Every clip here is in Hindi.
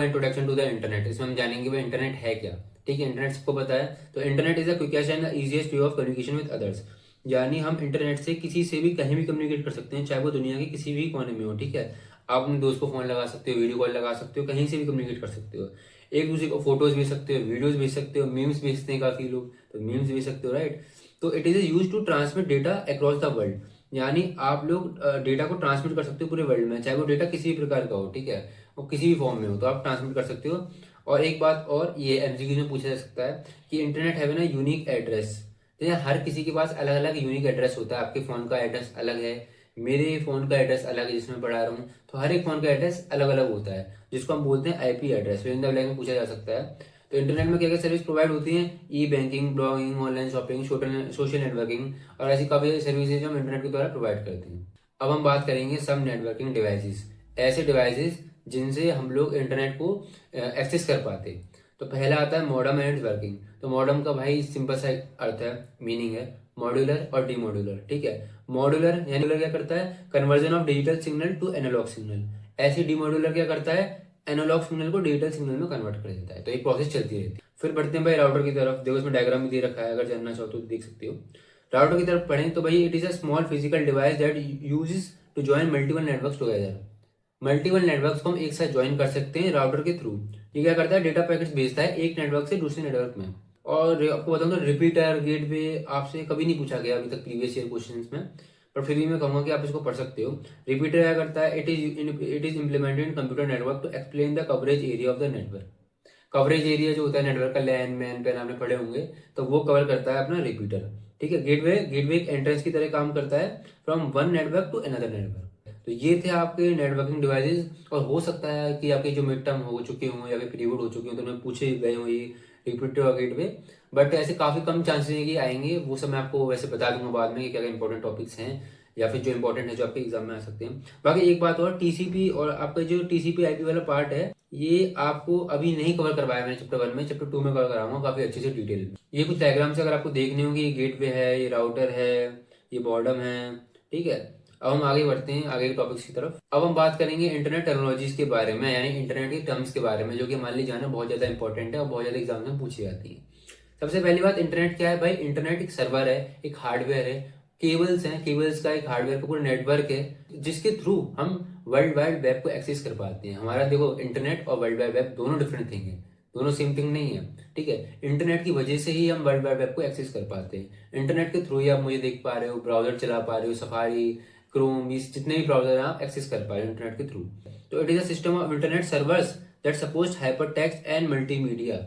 इंट्रोडक्शन टू द इंटरनेट, इसमें हम जानेंगे भाई इंटरनेट है क्या। ठीक है, इंटरनेट सबको पता है। तो internet is the quickest and the easiest way of communication with others. यानी हम इंटरनेट से किसी से भी कहीं भी कम्युनिकेट कर सकते हैं, चाहे वो दुनिया के किसी भी कोने में हो। ठीक है, आप अपने दोस्त को फोन लगा सकते हो, वीडियो कॉल लगा सकते हो, कहीं से भी कम्युनिकेट कर सकते हो। एक दूसरे को फोटोज भेज सकते हो, वीडियोज भेज सकते हो, मीम्स भेजते हैं काफी लोग, तो मीम्स भेज सकते हो, राइट। तो it is use to transmit data across the world. यानी आप लोग डेटा को ट्रांसमिट कर सकते हो पूरे वर्ल्ड में, चाहे वो डेटा किसी भी प्रकार का हो। ठीक है, वो किसी भी फॉर्म में हो तो आप ट्रांसमिट कर सकते हो। और एक बात और, ये एमसीक्यू में पूछा जा सकता है कि इंटरनेट है ना यूनिक एड्रेस। तो हर किसी के पास अलग अलग यूनिक एड्रेस होता है। आपके फोन का एड्रेस अलग है, मेरे फोन का एड्रेस अलग है जिसमें पढ़ा रहा हूँ। तो हर एक फोन का एड्रेस अलग अलग होता है, जिसको हम बोलते हैं आईपी एड्रेस। इन द में पूछा जा सकता है। तो इंटरनेट में क्या क्या सर्विस प्रोवाइड होती है? E banking, blogging, online shopping, social networking और ऐसी काफी सारी सर्विसेज जो हम इंटरनेट के द्वारा प्रोवाइड करते हैं। अब हम बात करेंगे सब नेटवर्किंग डिवाइसेस, ऐसे डिवाइसेस जिनसे हम लोग इंटरनेट को एक्सेस कर पाते हैं। तो पहला आता है मॉडम एंड नेटवर्किंग। तो मॉडम का भाई सिंपल सा अर्थ है, मीनिंग है मॉड्यूलर और डीमॉड्यूलर। ठीक है, मॉड्यूलर यानी क्या करता है? Conversion of digital signal to analog signal. ऐसे डीमॉड्यूलर क्या करता है? एनालॉग सिग्नल को डिजिटल सिग्नल में कन्वर्ट कर देता है। तो एक प्रोसेस चलती रहती है। फिर बढ़ते हैं भाई राउटर की तरफ। देखो इसमें डायग्राम भी दे रखा है, अगर जानना चाहो तो देख सकते हो। राउटर की तरफ पढ़ें तो भाई it is a small physical device that uses to join multiple networks together. Multiple networks को हम एक साथ ज्वाइन कर सकते हैं राउटर के थ्रू। ये क्या करता है? डेटा पैकेट्स भेजता है एक नेटवर्क से दूसरे नेटवर्क में। और आपको बताऊं तो रिपीटर गेटवे आपसे कभी नहीं पूछा गया अभी तक प्रीवियस ईयर क्वेश्चंस में, पर फिर भी मैं कहूंगा कि आप इसको पढ़ सकते हो। रिपीटर क्या करता है? It is implemented in computer network to explain the coverage area of the network. Coverage area जो होता है नेटवर्क का, लैन मैन पैन आपने पढ़े होंगे, तो वो कवर करता है अपना रिपीटर। ठीक है, गेटवे गेटवे एक एंट्रेंस की तरह काम करता है from one network to another network. तो ये थे आपके नेटवर्किंग डिवाइसेस। और हो सकता है कि आपके जो मिड टर्म हो चुके हों या फिर प्रीवोड हो चुके हों तो उन्हें पूछे गए हों ये रिपीटर और गेटवे। बट ऐसे काफी कम चांसेस है कि आएंगे, वो सब मैं आपको वैसे बता दूंगा बाद में कि क्या क्या इंपॉर्टेंट टॉपिक्स हैं या फिर जो इंपॉर्टेंट है जो आपके एग्जाम में आ सकते हैं। बाकी एक बात और, टीसीपी और आपका जो टीसीपी आईपी वाला पार्ट है, ये आपको अभी नहीं कवर करवाया मैंने चैप्टर 1 में, चैप्टर 2 में कवर कराऊंगा काफी अच्छे से डिटेल में। ये कुछ डायग्राम से अगर आपको देखने होंगे, ये गेटवे है, ये राउटर है, ये बॉर्डम है। ठीक है, अब हम आगे बढ़ते हैं आगे के टॉपिक्स की तरफ। अब हम बात करेंगे इंटरनेट टेक्नोलॉजीज के बारे में, यानी इंटरनेट के टर्म्स के बारे में, जो कि मान ली जाना बहुत ज्यादा इंपॉर्टेंट है और बहुत ज्यादा एग्जाम में पूछी जाती है। सबसे पहली बात, इंटरनेट क्या है भाई? इंटरनेट एक सर्वर है, एक हार्डवेयर है, केबल्स हैं, केबल्स का एक हार्डवेयर का पूरा नेटवर्क है, जिसके थ्रू हम वर्ल्ड वाइड वेब को एक्सेस कर पाते हैं। हमारा देखो इंटरनेट और वर्ल्ड वाइड वेब दोनों डिफरेंट थिंग है, दोनों सेम थिंग नहीं है। ठीक है, इंटरनेट की वजह से ही हम वर्ल्ड वाइड वेब को एक्सेस कर पाते हैं। इंटरनेट के थ्रू ही आप मुझे देख पा रहे हो, ब्राउजर चला पा रहे हो, सफारी, क्रोम, ये जितने भी ब्राउजर हैं आप एक्सेस कर पा रहे हो इंटरनेट के थ्रू। तो it is a system of internet servers that supports hyper text and multimedia.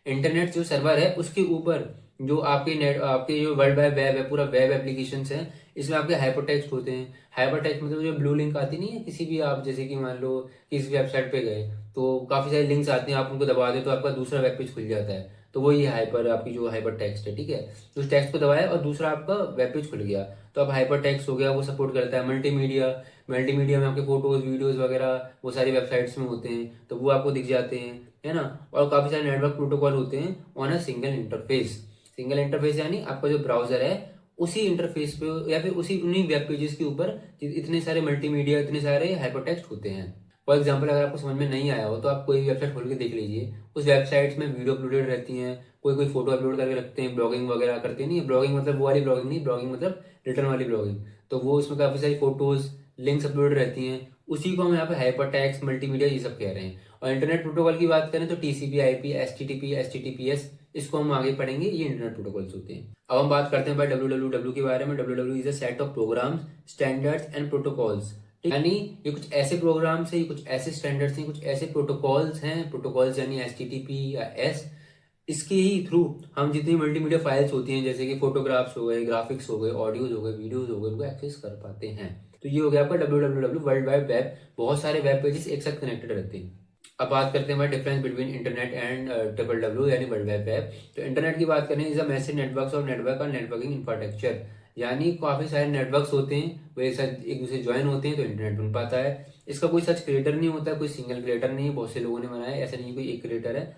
Internet जो सर्वर है उसके ऊपर जो आपके नेट, आपके जो वर्ल्ड वाइड वेब है, पूरा वेब एप्लीकेशन है, इसमें आपके हाइपर टेक्स्ट होते हैं। हाइपर टेक्स्ट मतलब जो ब्लू लिंक आती नहीं है किसी भी, आप जैसे कि मान लो किसी वेबसाइट पे गए तो काफी सारे लिंक्स आते हैं, आप उनको दबा दे तो आपका दूसरा वेब पेज खुल जाता है। तो वो ये हाइपर, आपकी जो हाइपर टेक्स्ट है। ठीक है, तो उस टेक्स्ट को दबाया और दूसरा आपका वेब पेज खुल गया, तो अब हाइपर टेक्स्ट हो गया। वो सपोर्ट करता है मल्टीमीडिया। मल्टीमीडिया में आपके फोटोज, वीडियोज वगैरह वो सारी वेबसाइट्स में होते हैं, तो वो आपको दिख जाते हैं, है ना। और काफी सारे नेटवर्क प्रोटोकॉल होते हैं on a single interface. Single interface यानी आपका जो ब्राउजर है उसी इंटरफेस पे या फिर उसी उन्हीं वेब पेजेस के ऊपर इतने सारे मल्टीमीडिया, इतने सारे हाइपरटेक्स्ट होते हैं। फॉर एग्जांपल अगर आपको समझ में नहीं आया हो तो आप कोई वेबसाइट खोल के देख लीजिए, उस वेबसाइट्स में वीडियो अपलोडेड रहती हैं, कोई कोई फोटो अपलोड करके रखते हैं, ब्लॉगिंग वगैरह करते नहीं। ब्लॉगिंग मतलब वो वाली ब्लॉगिंग नहीं, ब्लॉगिंग मतलब रिटर्न वाली ब्लॉगिंग। तो वो उसमें काफी सारी फोटोज, लिंक्स अपलोड रहती हैं, उसी को हम यहाँ पे हाइपरटेक्स्ट, मल्टीमीडिया ये सब कह रहे हैं। और इंटरनेट प्रोटोकॉल की बात करें तो टीसीपी, आईपी, एचटीटीपी, एचटीटीपीएस, इसको हम आगे पढ़ेंगे, ये इंटरनेट प्रोटोकॉल्स होते हैं। अब हम बात करते हैं भाई डब्ल्यू के बारे में। W is a set of programs, standards and protocols. यानी ये कुछ ऐसे प्रोग्राम्स हैं, ये कुछ ऐसे स्टैंडर्ड्स हैं, कुछ ऐसे प्रोटोकॉल्स हैं। प्रोटोकॉल्स यानी एचटीटीपी या एस, इसके ही थ्रू हम जितनी मल्टीमीडिया फाइल्स होती हैं, जैसे कि फोटोग्राफ्स हो गए, ग्राफिक्स हो गए, ऑडियोज हो गए, वीडियोज हो गए, उनको एक्सेस कर पाते हैं। तो ये हो गया आपका डब्ल्यू वर्ल्ड वाइड वेब। बहुत सारे वेब पेजेस एक साथ कनेक्टेड रहते हैं। अब बात करते हैं difference between internet and double W यानी वर्ल्ड वाइड वेब। तो इंटरनेट की बात करें इज अ मैसिव नेटवर्क्स और नेटवर्क और नेटवर्किंग इंफ्रास्ट्रक्चर। यानी काफी सारे नेटवर्क्स होते हैं, वो एक साथ एक दूसरे ज्वाइन होते हैं तो इंटरनेट बन पाता है। इसका कोई सच क्रिएटर नहीं होता, कोई सिंगल क्रिएटर नहीं है, बहुत से लोगों ने बनाया है, ऐसा नहीं कोई एक क्रिएटर है।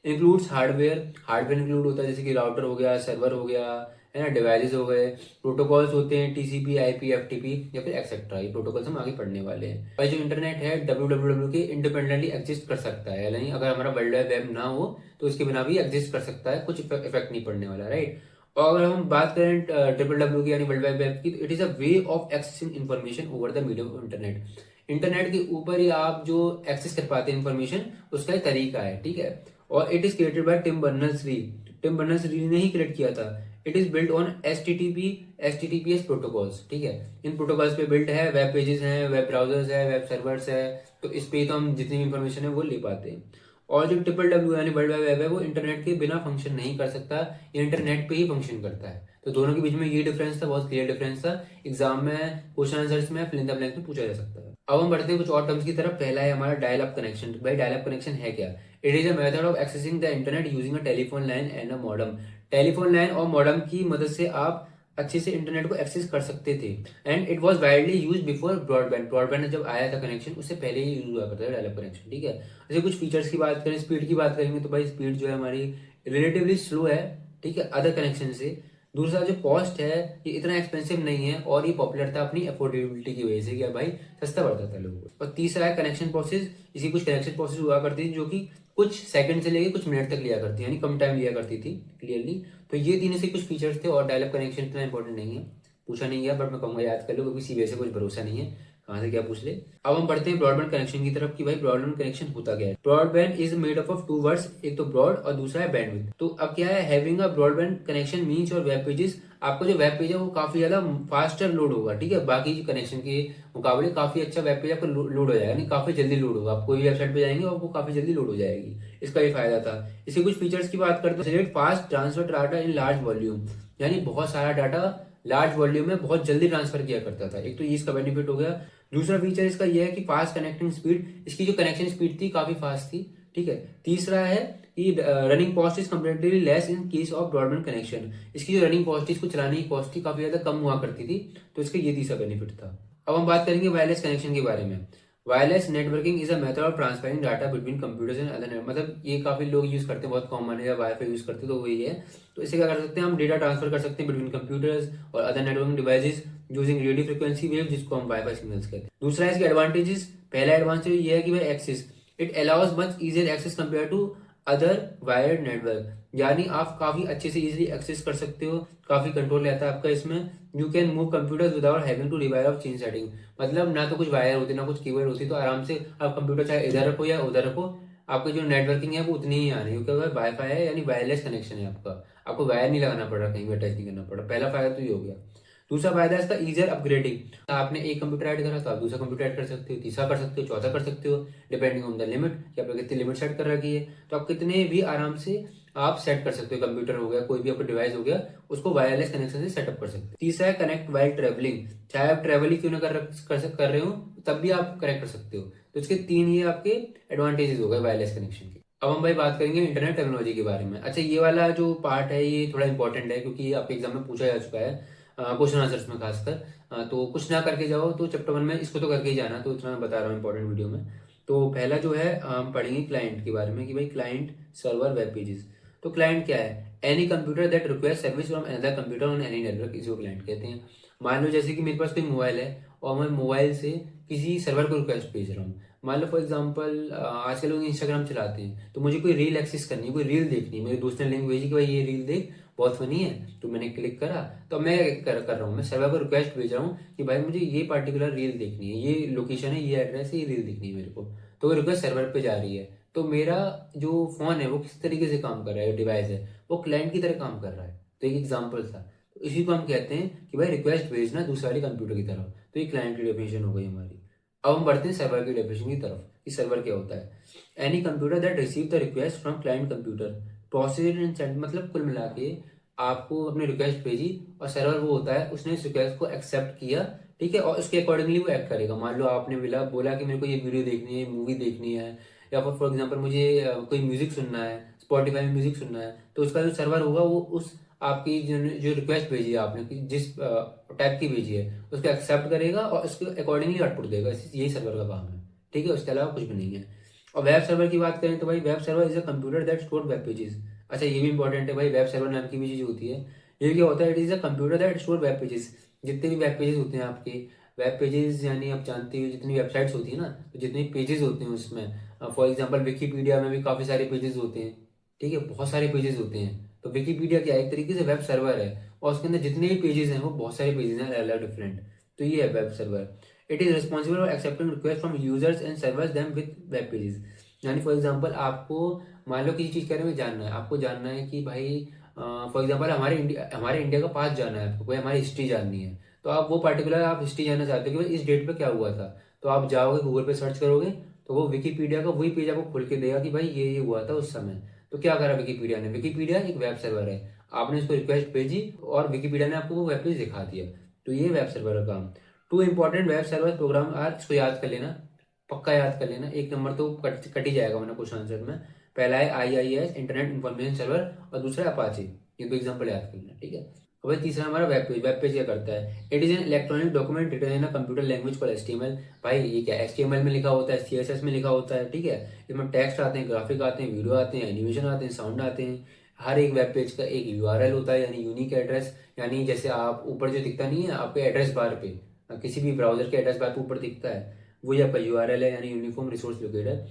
इंक्लूड्स हार्डवेयर, हार्डवेयर इंक्लूड होता है जैसे कि राउटर हो गया, सर्वर हो गया, है ना, डिवाइसेस हो गए, प्रोटोकॉल्स होते हैं टीसीपी, आईपी, एफटीपी या फिर एक्सेट्रा, ये प्रोटोकॉल्स हम आगे पढ़ने वाले हैं। भाई जो इंटरनेट है डब्ल्यू के इंडिपेंडेंटली एग्जिस्ट कर सकता है, यानी अगर हमारा वर्ल्ड वाइड वेब ना हो तो उसके बिना भी एग्जिस्ट कर सकता है, कुछ इफेक्ट नहीं पड़ने वाला, राइट। और अगर हम बात करें डब्ल्यू की यानी वर्ल्ड वाइड वेब की, तो it is a way of accessing information over the medium of internet. Internet के ऊपर ही आप जो एक्सेस कर पाते हैं इन्फॉर्मेशन, उसका एक तरीका है, ठीक है। और it is created by Tim Berners Lee, Tim Berners Lee ने ही क्रिएट किया था। It is built on H T T P S protocols, ठीक है। इन प्रोटोकॉल्स पे बिल्ट है, वेब पेजेस हैं, वेब ब्राउजर्स है, वेब सर्वर्स है, तो इस पे तो हम जितनी भी इंफॉर्मेशन है वो ले पाते हैं। और जो ट्रिपल डब्ल्यू यानी वर्ल्ड वाइड वेब है, वो इंटरनेट के बिना फंक्शन नहीं कर सकता, ये इंटरनेट पे ही फंक्शन करता है। तो दोनों के बीच में ये डिफरेंस था, बहुत क्लियर डिफरेंस था। एग्जाम में क्वेश्चन आंसर्स में फिल इन द ब्लैंक में पूछा जा सकता है। अब हम बढ़ते हैं कुछ और टर्म्स की तरफ। पहला है हमारा डायल अप कनेक्शन। भाई डायल अप कनेक्शन है क्या? It is a method of accessing the internet using a telephone line and a modem. Telephone line और मॉडम की मदद से आप अच्छे से इंटरनेट को एक्सेस कर सकते थे। And it was widely use before broadband. Broadband जब आया था कनेक्शन, उससे पहले ही यूज हुआ करता था डायल अप कनेक्शन, ठीक है। जैसे कुछ फीचर्स की बात करें, स्पीड की बात करेंगे, तो भाई स्पीड जो है हमारी रिलेटिवली स्लो है, ठीक है, अदर कनेक्शन से। दूसरा जो कॉस्ट है, ये इतना एक्सपेंसिव नहीं है, और ये पॉपुलर था अपनी अफोर्डेबिलिटी की वजह से, क्या भाई सस्ता पड़ता था लोगों को। और तीसरा है कनेक्शन प्रोसेस। इसी कुछ कनेक्शन प्रोसेस हुआ करती थी जो कि कुछ सेकंड से लेके कुछ मिनट तक लिया करती है, यानी कम टाइम लिया करती थी, क्लियरली। तो ये तीनों से कुछ फीचर्स थे। और डायलअप कनेक्शन इतना इंपॉर्टेंट नहीं है, पूछा नहीं गया, बट मैं कहूँगा याद कर लो, क्योंकि सीबीएसई कुछ भरोसा नहीं है कहाँ से क्या पूछ ले। अब हम बढ़ते हैं ब्रॉडबैंड कनेक्शन की तरफ कि भाई ब्रॉडबैंड कनेक्शन होता क्या है। Broadband is made up of two words, एक तो ब्रॉड और दूसरा है बैंडविड्थ। तो अब क्या है, having a broadband connection means your web pages, आपका जो वेब पेज है वो काफी ज्यादा फास्टर लोड होगा, ठीक है, बाकी कनेक्शन के मुकाबले काफी अच्छा वेब पेज आपका लोड हो जाएगा, यानी काफी जल्दी लोड होगा। आप कोई भी वेबसाइट पे जाएंगे और वो काफी जल्दी लोड हो जाएगी, इसका ये फायदा था। इसके कुछ फीचर्स की बात करते हैं, fast transfer data in large volume, यानी बहुत सारा डाटा लार्ज वॉल्यूम में बहुत जल्दी ट्रांसफर किया करता था, एक तो ये इसका बेनिफिट हो गया। दूसरा फीचर इसका यह है कि फास्ट कनेक्टिंग स्पीड, इसकी जो कनेक्शन स्पीड थी काफी फास्ट थी, ठीक है। तीसरा है कि running cost is comparatively less in case of broadband connection, इसकी जो रनिंग कॉस्ट थी, इसको चलाने की कॉस्ट थी, काफी ज्यादा कम हुआ करती थी, तो इसका ये तीसरा बेनिफिट था। अब हम बात करेंगे वायरलेस कनेक्शन के बारे में। Wireless networking is a method of transferring data between computers and other net, मतलब ये काफी लोग यूज करते हैं, बहुत कॉमन है, या वाईफाई यूज करते हैं, तो वही है। तो इससे क्या कर सकते हैं, हम डेटा ट्रांसफर कर सकते हैं बिटवीन कंप्यूटर्स और other networking devices using radio frequency wave, जिसको हम वाईफाई सिग्नल्स कहते हैं। दूसरा इसके एडवांटेजेस, पहला एडवांटेज ये है कि भाई access, it allows much easier access compare to other wired network, यानी आप काफी अच्छे से इजीली एक्सेस कर सकते हो, काफी कंट्रोल रहता है आपका इसमें। You can move computers without having to rewire of change setting, मतलब ना तो कुछ वायर होती ना कुछ कीबोर्ड होती, तो आराम से आप कंप्यूटर चाहे इधर रखो या उधर रखो, आपकी जो नेटवर्किंग है वो उतनी ही आ रही है, क्योंकि वाईफाई है, यानी वायरलेस कनेक्शन है आपका, आपको वायर नहीं लगाना पड़ रहा, कहीं भी अटैच नहीं करना पड़ रहा। पहला फायदा तो ये हो गया। दूसरा फायदा है इसका इजियर अपग्रेडिंग, आपने एक कंप्यूटर ऐड करा तो आप दूसरा कंप्यूटर ऐड कर सकते हो, तीसरा कर सकते हो, चौथा कर सकते हो, डिपेंडिंग ऑन द लिमिट कि आपने कितनी लिमिट सेट कर रखी है, तो आप कितने भी आराम से आप सेट कर सकते हो। कंप्यूटर हो गया, कोई भी आपका डिवाइस हो गया, उसको वायरलेस कनेक्शन से सेटअप कर सकते हो। तीसरा है कनेक्ट वाइल ट्रेवलिंग, चाहे आप ट्रेवल ही क्यों ना कर रहे हो, तब भी आप कनेक्ट कर सकते हो। तो इसके तीन ये आपके एडवांटेजेस हो गए वायरलेस कनेक्शन के। अब हम भाई बात करेंगे इंटरनेट टेक्नोलॉजी के बारे में। अच्छा, ये वाला जो पार्ट है ये थोड़ा इंपॉर्टेंट है, क्योंकि आपके एग्जाम में पूछा जा चुका है, क्वेश्चन आंसर्स में खासकर। तो कुछ ना करके जाओ तो चैप्टर 1 में इसको तो करके ही जाना, तो इतना मैं बता रहा हूँ इंपॉर्टेंट वीडियो में। तो पहला जो है हम पढ़ेंगे क्लाइंट के बारे में कि भाई क्लाइंट सर्वर वेब पेजेस। तो क्लाइंट क्या है, any computer that request service from another computer on any network, इसको क्लाइंट कहते हैं। मान लो जैसे कि मेरे पास कोई मोबाइल है और मैं मोबाइल से किसी सर्वर को रिक्वेस्ट भेज रहा हूँ। मान लो फॉर एग्जांपल आजकल लोग इंस्टाग्राम चलाते हैं, तो मुझे कोई रील एक्सेस करनी है, कोई रील देखनी है, मेरे दोस्त ने लिंक भेजी कि भाई ये रील देख, बहुत फनी है, तो मैंने क्लिक करा, तो मैं कर रहा हूँ, मैं सर्वर को रिक्वेस्ट भेज रहा हूँ कि भाई मुझे ये पार्टिकुलर रील देखनी है, ये लोकेशन है, ये एड्रेस है, ये रील देखनी है मेरे को, तो वो रिक्वेस्ट सर्वर पे जा रही है। तो मेरा जो फोन है वो किस तरीके से काम कर रहा है, डिवाइस है वो क्लाइंट की तरह काम कर रहा है। तो एक एग्जाम्पल था, तो इसी को हम कहते हैं कि भाई रिक्वेस्ट भेजना दूसरे वाले कंप्यूटर की तरफ, तो ये क्लाइंट की डेफिनेशन हो गई हमारी। अब हम बढ़ते हैं सर्वर की डेफिनेशन की तरफ कि सर्वर क्या होता है। Any computer that receive the request from client computer proceed and send, मतलब कुल मिला के आपको अपनी रिक्वेस्ट भेजी और सर्वर वो होता है उसने इस रिक्वेस्ट को एक्सेप्ट किया, ठीक है, और उसके अकॉर्डिंगली वो एक्ट करेगा। मान लो आपने बोला कि मेरे को ये वीडियो देखनी है, मूवी देखनी है, या फिर फॉर एग्जांपल मुझे कोई म्यूजिक सुनना है, स्पॉटिफाई में म्यूजिक सुनना है, तो उसका जो सर्वर होगा वो उस आपकी जो रिक्वेस्ट भेजी है आपने, जिस टाइप की भेजी है, उसको एक्सेप्ट करेगा और उसके अकॉर्डिंगली आउटपुट देगा। यही सर्वर का काम है, ठीक है, उसके अलावा कुछ भी नहीं है। और वेब सर्वर की बात करें तो भाई web server is a computer that store web pages. अच्छा, ये भी इंपॉर्टेंट है भाई, वेब सर्वर नाम की भी चीज होती है, ये क्या होता है, it is a computer that store web pages. जितने भी वेब पेजेस होते हैं आपके, वेब पेजेस यानी आप जानते हो जितनी वेबसाइट्स होती है ना, तो जितने पेजेस होते हैं उसमें, फॉर एग्जांपल विकीपीडिया में भी काफ़ी सारे पेजेस होते हैं, ठीक है, बहुत सारे पेजेस होते हैं। तो विकीपीडिया क्या है, एक तरीके से वेब सर्वर है, और उसके अंदर जितने भी पेजेस हैं वो बहुत सारे पेजेस हैं, अलग अलग डिफरेंट। तो ये है web server. It is responsible for accepting request from users and servers them with web pages. यानी फॉर एग्जांपल आपको मान लो किसी चीज़ के बारे में जानना है, आपको जानना है कि भाई फॉर एग्जांपल हमारे इंडिया का पास जाना है आपको, कोई हमारी हिस्ट्री जाननी है, तो आप वो पर्टिकुलर आप हिस्ट्री जानना चाहते हो कि भाई इस डेट पे क्या हुआ था, तो आप जाओगे गूगल पे सर्च करोगे, तो वो विकीपीडिया का वही पेज आपको खोल के देगा कि भाई ये हुआ था उस समय। तो क्या करा विकीपीडिया ने, विकीपीडिया एक वेब सर्वर है, आपने उसको रिक्वेस्ट भेजी और विकीपीडिया ने आपको वो वेब पेज दिखा दिया। तो ये वेब सर्वर का काम। Two important web server program are, इसको याद कर लेना, पक्का याद कर लेना, एक नंबर तो कट ही जाएगा वरना क्वेश्चन आंसर में। पहला है IIS इंटरनेट इन्फॉर्मेशन सर्वर, और दूसरा अपाचे। ये दो एग्जांपल याद कर लेना, ठीक है। और भाई तीसरा हमारा वेब पेज। वेब पेज क्या करता है, it is an electronic document written in a computer language called HTML। भाई ये क्या HTML में लिखा होता है, CSS में लिखा होता है, ठीक है। इसमें टेक्स्ट आते हैं, ग्राफिक आते हैं, वीडियो आते हैं, एनिमेशन आते हैं, साउंड आते हैं। हर एक वेब पेज का एक URL होता है, यानी यूनिक एड्रेस। यानी जैसे आप ऊपर जो दिखता नहीं है आपके एड्रेस बार पे, किसी भी ब्राउजर के एड्रेस बार पे ऊपर दिखता है, वही आपका URL है, यानी uniform resource locator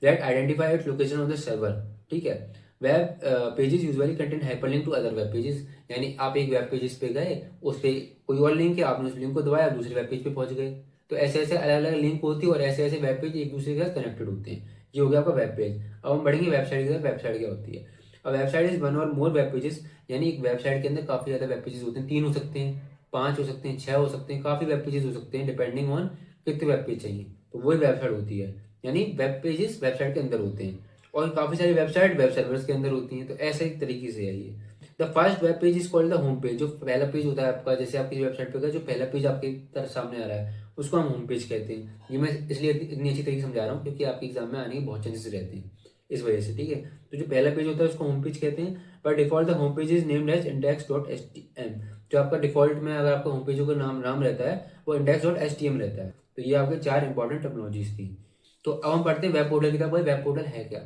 that identify its location on the server, ठीक है। Web pages usually contain hyperlink to other web pages. यानी आप एक वेब पेजेस पे गए, उस पे कोई और लिंक है, आपने उस लिंक को दबाया, दूसरे वेब पेज पे पहुंच गए। तो ऐसे ऐसे अलग अलग लिंक होती है, और ऐसे ऐसे वेब पेज एक दूसरे के साथ कनेक्टेड होते हैं। ये हो गया आपका वेब पेज। अब हम बढ़ेंगे वेबसाइट की तरफ। वेबसाइट क्या होती है, अब वेबसाइट इज वन और मोर वेब पेजेस। यानी एक वेबसाइट के अंदर काफी ज्यादा वेब पेजेस होते हैं, 3 हो सकते हैं, 5 हो सकते हैं, 6 हो सकते हैं, काफी वेब पेजेस हो सकते हैं, डिपेंडिंग ऑन कितने वेब पेज चाहिए। तो वही वेबसाइट होती है, यानी वेब पेजेस वेबसाइट के अंदर होते हैं, और काफी सारी वेबसाइट वेब सर्वर्स के अंदर होती हैं। तो ऐसे एक तरीके से है ये। The first web page is called the home page. जो पहला पेज होता है आपका, जैसे आपकी वेबसाइट पे का जो पहला पेज आपके तरफ सामने आ रहा है, उसको हम होम पेज कहते हैं। ये मैं इसलिए इतनी अच्छी तरीके से समझा रहा हूँ क्योंकि आपके एग्जाम में आने के बहुत चांसेस रहते हैं, इस वजह से, ठीक है। तो जो पहला पेज होता है उसको होम पेज कहते हैं। पर default the home page is named as index.htm। जो आपका डिफॉल्ट में अगर आपका होम पेज का नाम नाम रहता है वो index.htm रहता है। तो ये आपके 4 इंपॉर्टेंट टेक्नोलॉजीज थी। तो अब हम पढ़ते हैं वेब पोर्टल की तरफ। भाई वेब पोर्टल है क्या।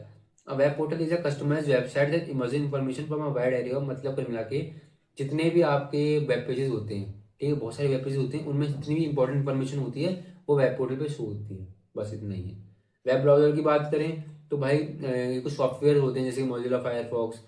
A web portal is a customized website that immerses information from a wide area of, मतलब कुल मिला के जितने भी आपके वेब पेजेस होते हैं, ठीक है, बहुत सारे वेब पेजेस होते हैं, उनमें जितनी भी इंपॉर्टेंट इन्फॉर्मेशन होती है वो वेब पोर्टल पे शो होती है। बस इतना ही है। वेब ब्राउजर की बात करें तो भाई कुछ सॉफ्टवेयर होते हैं, जैसे मोजिला फायरफॉक्स।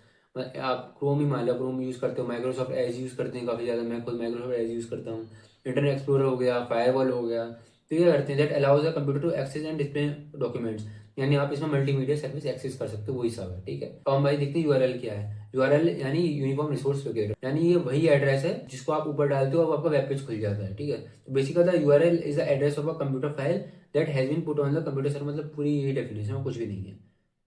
आप क्रोम ही मान लो, क्रोम यूज़ करते हो, माइक्रोसॉफ्ट एज यूज़ करते हैं काफ़ी ज़्यादा, मैं खुद माइक्रोसॉफ्ट एज यूज़ करता हूँ। इंटरनेट एक्सप्लोरर हो गया, फायरवॉल हो गया। तो ये करते हैं that allows a computer to access and display documents. यानी आप इसमें मल्टीमीडिया सर्विस एक्सेस कर सकते हो, वही सब है, ठीक है। तो हम भाई देखते हैं यूआरएल क्या है। यूआरएल यानी यूनिफॉर्म रिसोर्स लोकेटर, यानी ये वही एड्रेस है जिसको आप ऊपर डालते हो अब आपका वेब पेज खुल जाता है, ठीक है। तो basically the URL is the address of a computer file that has been put on the computer server. मतलब पूरी यही डेफिनेशन है, कुछ भी नहीं है।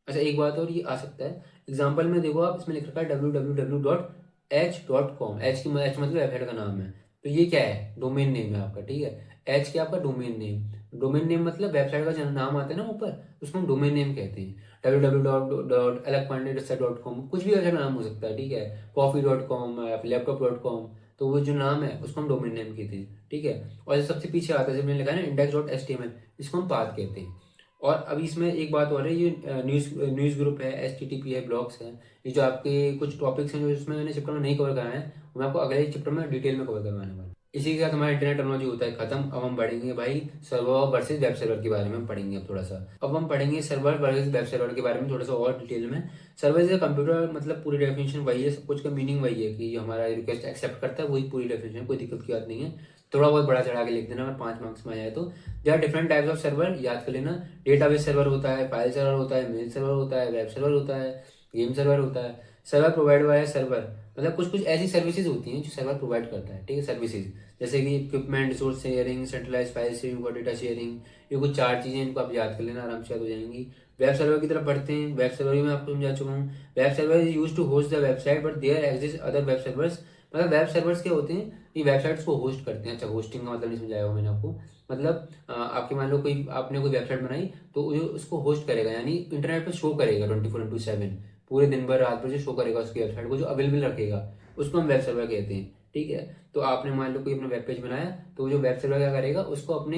अच्छा एक बात और ये आ सकता है एग्जाम्पल में, देखो आप इसमें लिख रखा है www.h.com। एच की एच मतलब वेबसाइट का नाम है। तो ये क्या है, डोमेन नेम है आपका, ठीक है। एच क्या आपका डोमेन नेम। डोमेन नेम मतलब वेबसाइट का जो नाम आता है ना ऊपर, उसको हम डोमेन नेम कहते हैं। www.alakpande.com कुछ भी वेबसाइट का नाम हो सकता है, ठीक है। coffee.com, laptop.com। तो वो जो नाम है उसको हम डोमेन नेम कहते हैं, ठीक है। और जो सबसे पीछे आता है, जब मैंने लिखा है ना index.html, इसको हम पाथ कहते हैं। और अभी इसमें एक बात और है, ये न्यूज़ ग्रुप है, HTTP है, ब्लॉग्स है। ये जो आपके कुछ टॉपिक्स हैं जो इसमें मैंने चैप्टर में नहीं कवर कराए हैं, वो मैं आपको अगले चैप्टर में डिटेल में कवर करवाने वाला हूं। इसी के साथ हमारा इंटरनेट टेक्नोलॉजी होता है खत्म। अब हम पढ़ेंगे भाई सर्वर वर्सेज वेब सर्वर के बारे में हम पढ़ेंगे अब थोड़ा सा। अब हम पढ़ेंगे सर्वर वर्सेज वेब सर्वर के बारे में थोड़ा सा और डिटेल में। सर्वर इज कंप्यूटर, मतलब पूरी डेफिनेशन वही है, सब कुछ का मीनिंग वही है कि हमारा रिक्वेस्ट एक्सेप्ट करता है, वही पूरी डेफिनेशन, कोई दिक्कत की बात नहीं है। थोड़ा बहुत बड़ा चढ़ा के लिख देना, अगर 5 मार्क्स में आ जाए तो। There are different types of server, याद कर लेना। डेटाबेस सर्वर होता है, फाइल सर्वर होता है, मेल सर्वर होता है, वेब सर्वर होता है, गेम सर्वर होता है। सर्वर प्रोवाइड बाय सर्वर, मतलब कुछ कुछ ऐसी सर्विसेज होती हैं जो सर्वर प्रोवाइड करता है, ठीक है, सर्विसेज। जैसे कि equipment, resource sharing, centralize file sharing और डेटा शेयरिंग। ये कुछ 4 चीजें, इनको आप याद कर लेना, आराम से याद हो जाएंगी। वेब सर्वर की तरफ बढ़ते हैं। वेब सर्वर भी मैं आपको समझा चुका हूँ। Web server is use to host the website but there exist other web servers. मतलब वेब सर्वर्स क्या होते हैं, ये वेबसाइट्स को होस्ट करते हैं। अच्छा होस्टिंग का मतलब नहीं समझाया हुआ मैंने आपको। मतलब आपके मान लो कोई आपने कोई वेबसाइट बनाई, तो जो उसको होस्ट करेगा, यानी इंटरनेट पे शो करेगा 24/7, पूरे दिन भर रात भर जो शो करेगा उसकी वेबसाइट को, जो अवेलेबल रखेगा, उसको हम वेब सर्वर कहते हैं, ठीक है। तो आपने मान लो कोई अपना वेब पेज बनाया, तो वो जो वेब सर्वर क्या करेगा, उसको अपने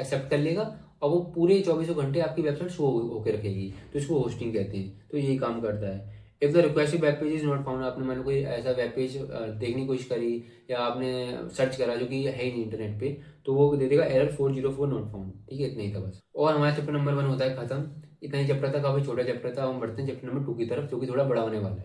एक्सेप्ट कर लेगा और वो पूरे 24 घंटे आपकी वेबसाइट शो होकर रखेगी, तो इसको होस्टिंग कहते हैं। तो यही काम करता है। If the requested web page is not found, आपने मान लो कोई ऐसा वेब पेज देखने की कोशिश करी या आपने सर्च करा जो कि है ही नहीं इंटरनेट पे, तो वो दे देगा एरर 404 नॉट फाउंड। ठीक है, इतना ही था बस। और हमारा चैप्टर नंबर 1 होता है खत्म। इतना ही चैप्टर था, काफी छोटा चैप्टर था। हम बढ़ते हैं चैप्टर नंबर 2 की तरफ, जो कि थोड़ा बड़ा होने वाला है।